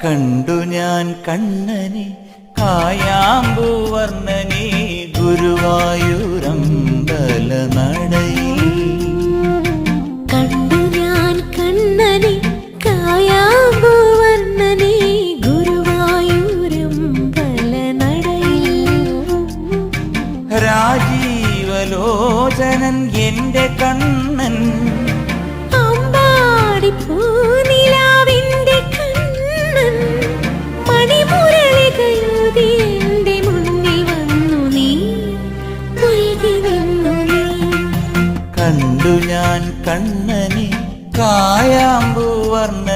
കണ്ടു ഞാൻ കണ്ണനെ കായാമ്പൂവർണ്ണനെ ഗുരുവായൂരമ്പല നടയിൽ. കണ്ടു ഞാൻ കണ്ണനെ കായാമ്പൂവർണ്ണനെ ഗുരുവായൂരമ്പല നടയിൽ. രാജീവലോചനൻ എന്റെ കണ്ണൻ അമ്പാടിപ്പൂനിലാവിന്റെ കണ്ണൻ മണിമുരളികളുടെ എന്റെ മുന്നിൽ വന്നു നീ മുഴുകി നിന്നു നീ. കണ്ടു ഞാൻ കണ്ണനെ കായാമ്പൂവർണ്ണ